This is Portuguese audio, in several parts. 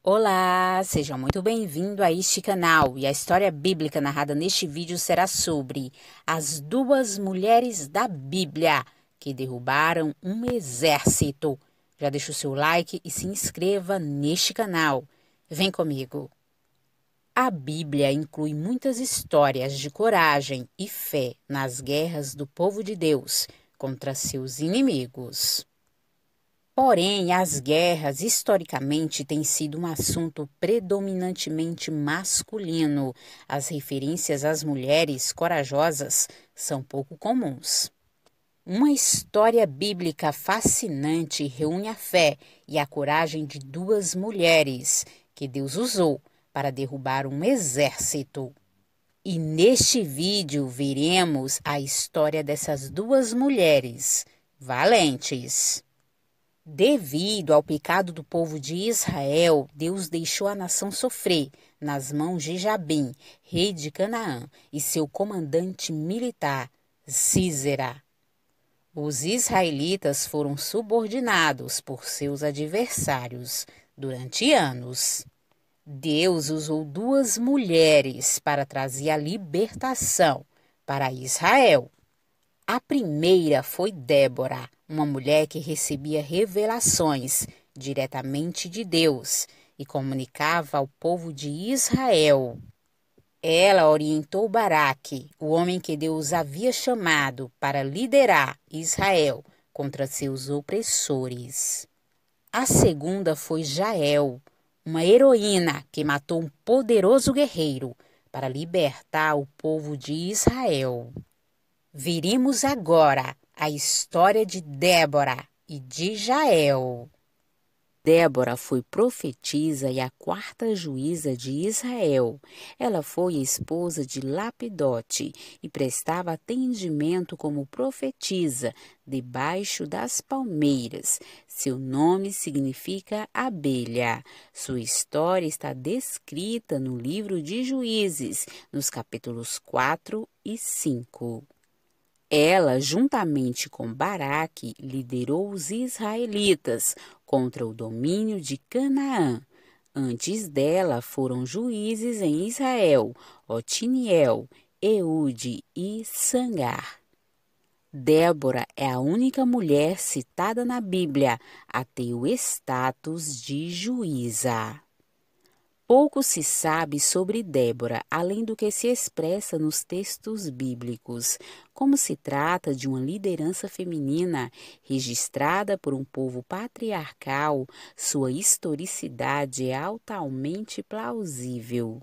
Olá, seja muito bem-vindo a este canal e a história bíblica narrada neste vídeo será sobre as duas mulheres da Bíblia que derrubaram um exército. Já deixa o seu like e se inscreva neste canal. Vem comigo. A Bíblia inclui muitas histórias de coragem e fé nas guerras do povo de Deus contra seus inimigos. Porém, as guerras historicamente têm sido um assunto predominantemente masculino. As referências às mulheres corajosas são pouco comuns. Uma história bíblica fascinante reúne a fé e a coragem de duas mulheres que Deus usou para derrubar um exército. E neste vídeo veremos a história dessas duas mulheres valentes. Devido ao pecado do povo de Israel, Deus deixou a nação sofrer nas mãos de Jabim, rei de Canaã, e seu comandante militar, Sísera. Os israelitas foram subordinados por seus adversários durante anos. Deus usou duas mulheres para trazer a libertação para Israel. A primeira foi Débora, uma mulher que recebia revelações diretamente de Deus e comunicava ao povo de Israel. Ela orientou Baraque, o homem que Deus havia chamado para liderar Israel contra seus opressores. A segunda foi Jael, uma heroína que matou um poderoso guerreiro para libertar o povo de Israel. Veremos agora a história de Débora e de Jael. Débora foi profetisa e a quarta juíza de Israel. Ela foi esposa de Lapidote e prestava atendimento como profetisa debaixo das palmeiras. Seu nome significa abelha. Sua história está descrita no livro de Juízes, nos capítulos 4 e 5. Ela, juntamente com Baraque, liderou os israelitas contra o domínio de Canaã. Antes dela foram juízes em Israel, Otiniel, Eude e Sangar. Débora é a única mulher citada na Bíblia a ter o status de juíza. Pouco se sabe sobre Débora, além do que se expressa nos textos bíblicos. Como se trata de uma liderança feminina registrada por um povo patriarcal, sua historicidade é altamente plausível.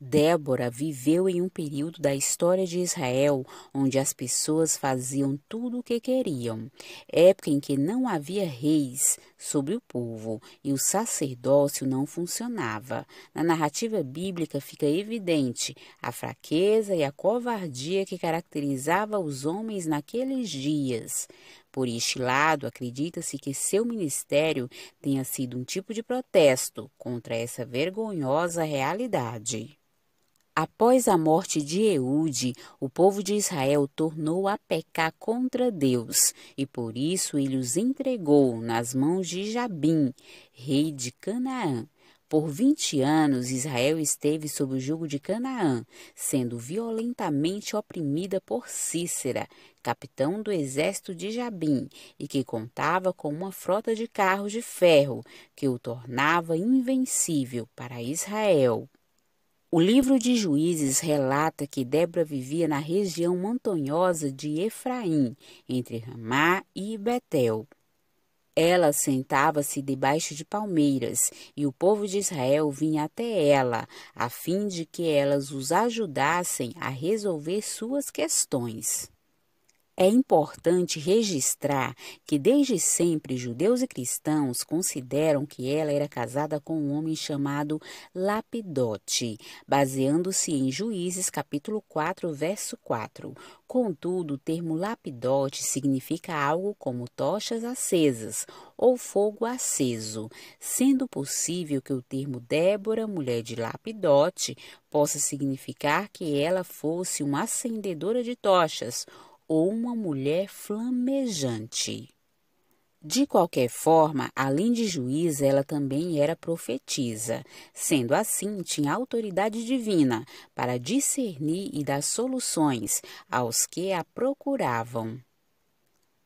Débora viveu em um período da história de Israel onde as pessoas faziam tudo o que queriam, época em que não havia reis sobre o povo e o sacerdócio não funcionava. Na narrativa bíblica fica evidente a fraqueza e a covardia que caracterizava os homens naqueles dias. Por este lado, acredita-se que seu ministério tenha sido um tipo de protesto contra essa vergonhosa realidade. Após a morte de Eude, o povo de Israel tornou a pecar contra Deus, e por isso ele os entregou nas mãos de Jabim, rei de Canaã. Por 20 anos, Israel esteve sob o jugo de Canaã, sendo violentamente oprimida por Sísera, capitão do exército de Jabim, e que contava com uma frota de carros de ferro, que o tornava invencível para Israel. O livro de Juízes relata que Débora vivia na região montanhosa de Efraim, entre Ramá e Betel. Ela sentava-se debaixo de palmeiras, e o povo de Israel vinha até ela, a fim de que elas os ajudassem a resolver suas questões. É importante registrar que desde sempre judeus e cristãos consideram que ela era casada com um homem chamado Lapidote, baseando-se em Juízes capítulo 4, verso 4. Contudo, o termo Lapidote significa algo como tochas acesas ou fogo aceso, sendo possível que o termo Débora, mulher de Lapidote, possa significar que ela fosse uma acendedora de tochas ou uma mulher flamejante. De qualquer forma, além de juíza, ela também era profetisa. Sendo assim, tinha autoridade divina para discernir e dar soluções aos que a procuravam.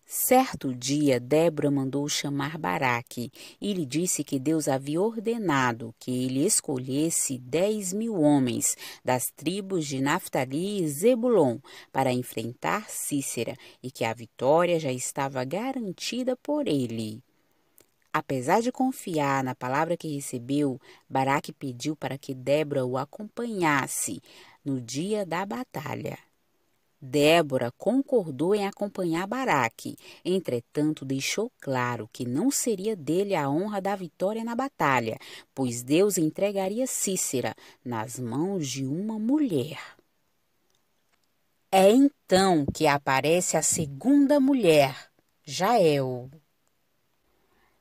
Certo dia, Débora mandou chamar Baraque e lhe disse que Deus havia ordenado que ele escolhesse 10.000 homens das tribos de Naftali e Zebulon para enfrentar Sísera e que a vitória já estava garantida por ele. Apesar de confiar na palavra que recebeu, Baraque pediu para que Débora o acompanhasse no dia da batalha. Débora concordou em acompanhar Baraque, entretanto deixou claro que não seria dele a honra da vitória na batalha, pois Deus entregaria Sísera nas mãos de uma mulher. É então que aparece a segunda mulher, Jael.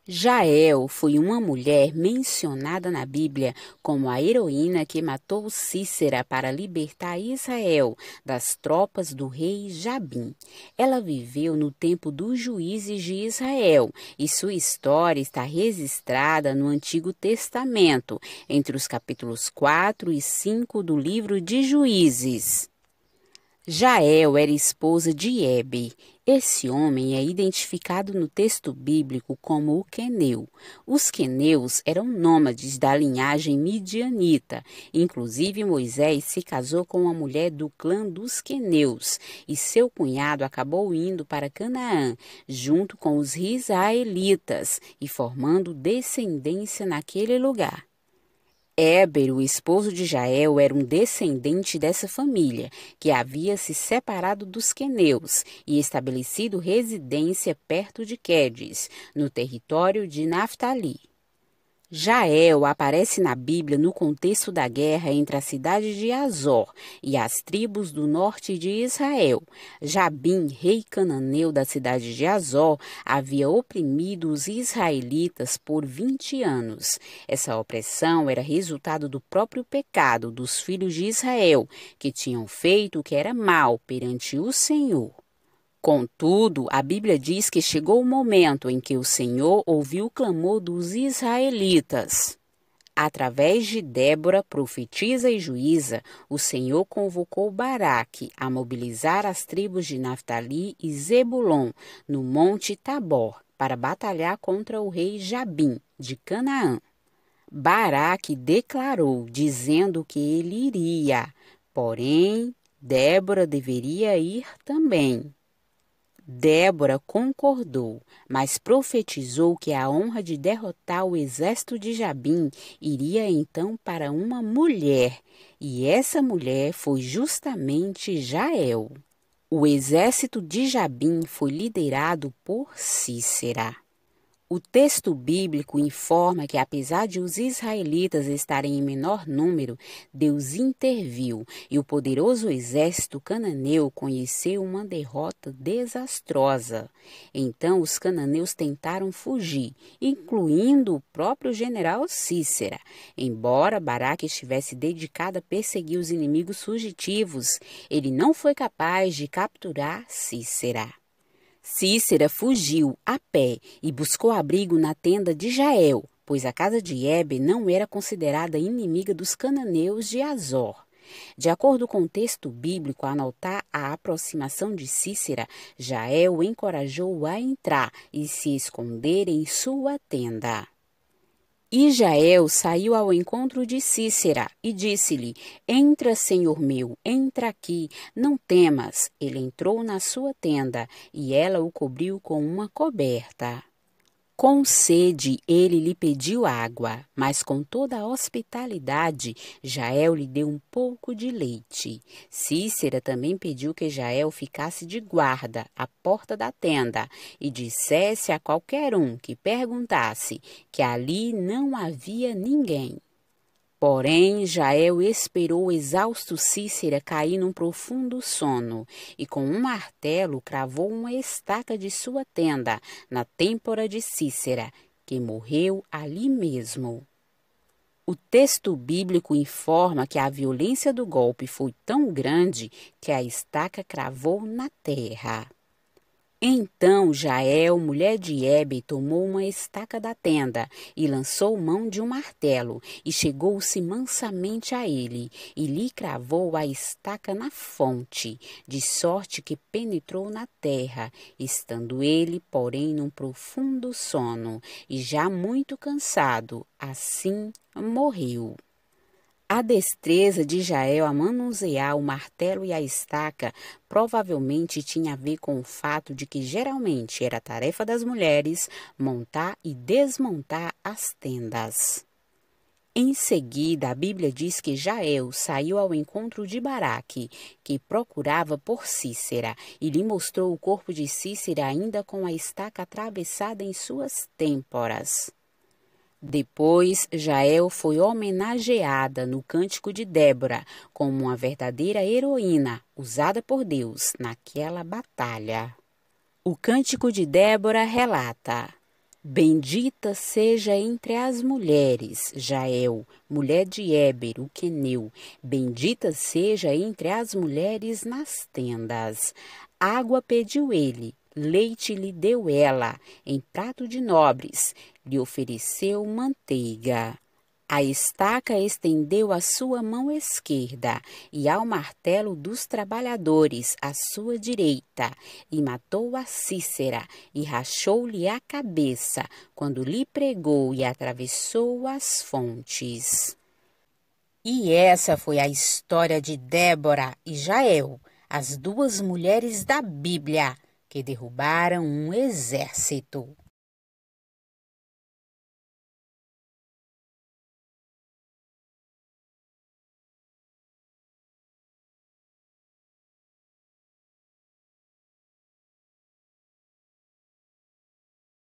Jael foi uma mulher mencionada na Bíblia como a heroína que matou Sísera para libertar Israel das tropas do rei Jabim. Ela viveu no tempo dos juízes de Israel e sua história está registrada no Antigo Testamento, entre os capítulos 4 e 5 do livro de Juízes. Jael era esposa de Heber. Esse homem é identificado no texto bíblico como o queneu. Os queneus eram nômades da linhagem midianita. Inclusive, Moisés se casou com uma mulher do clã dos queneus e seu cunhado acabou indo para Canaã, junto com os israelitas e formando descendência naquele lugar. Heber, o esposo de Jael, era um descendente dessa família, que havia se separado dos queneus e estabelecido residência perto de Quedes, no território de Naftali. Jael aparece na Bíblia no contexto da guerra entre a cidade de Azor e as tribos do norte de Israel. Jabim, rei cananeu da cidade de Azor, havia oprimido os israelitas por 20 anos. Essa opressão era resultado do próprio pecado dos filhos de Israel, que tinham feito o que era mal perante o Senhor. Contudo, a Bíblia diz que chegou o momento em que o Senhor ouviu o clamor dos israelitas. Através de Débora, profetisa e juíza, o Senhor convocou Baraque a mobilizar as tribos de Naftali e Zebulon no Monte Tabor para batalhar contra o rei Jabim, de Canaã. Baraque declarou, dizendo que ele iria, porém, Débora deveria ir também. Débora concordou, mas profetizou que a honra de derrotar o exército de Jabim iria então para uma mulher, e essa mulher foi justamente Jael. O exército de Jabim foi liderado por Sísera. O texto bíblico informa que, apesar de os israelitas estarem em menor número, Deus interviu e o poderoso exército cananeu conheceu uma derrota desastrosa. Então, os cananeus tentaram fugir, incluindo o próprio general Sísera. Embora Baraque estivesse dedicado a perseguir os inimigos fugitivos, ele não foi capaz de capturar Sísera. Sísera fugiu a pé e buscou abrigo na tenda de Jael, pois a casa de Heber não era considerada inimiga dos cananeus de Azor. De acordo com o texto bíblico, ao notar a aproximação de Sísera, Jael o encorajou a entrar e se esconder em sua tenda. E Jael saiu ao encontro de Sísera e disse-lhe: Entra, senhor meu, entra aqui, não temas. Ele entrou na sua tenda e ela o cobriu com uma coberta. Com sede, ele lhe pediu água, mas com toda a hospitalidade, Jael lhe deu um pouco de leite. Sísera também pediu que Jael ficasse de guarda à porta da tenda e dissesse a qualquer um que perguntasse que ali não havia ninguém. Porém, Jael esperou o exausto Sísera cair num profundo sono e com um martelo cravou uma estaca de sua tenda na têmpora de Sísera, que morreu ali mesmo. O texto bíblico informa que a violência do golpe foi tão grande que a estaca cravou na terra. Então Jael, mulher de Heber, tomou uma estaca da tenda e lançou mão de um martelo, e chegou-se mansamente a ele, e lhe cravou a estaca na fonte, de sorte que penetrou na terra, estando ele, porém, num profundo sono, e já muito cansado, assim morreu. A destreza de Jael a manusear o martelo e a estaca provavelmente tinha a ver com o fato de que geralmente era tarefa das mulheres montar e desmontar as tendas. Em seguida, a Bíblia diz que Jael saiu ao encontro de Baraque, que procurava por Sísera, e lhe mostrou o corpo de Sísera ainda com a estaca atravessada em suas têmporas. Depois, Jael foi homenageada no Cântico de Débora como uma verdadeira heroína usada por Deus naquela batalha. O Cântico de Débora relata: Bendita seja entre as mulheres, Jael, mulher de Heber, o queneu. Bendita seja entre as mulheres nas tendas. Água pediu ele, leite lhe deu ela, em prato de nobres, lhe ofereceu manteiga. A estaca estendeu a sua mão esquerda, e ao martelo dos trabalhadores a sua direita, e matou a Sísera, e rachou-lhe a cabeça, quando lhe pregou e atravessou as fontes. E essa foi a história de Débora e Jael, as duas mulheres da Bíblia, que derrubaram um exército.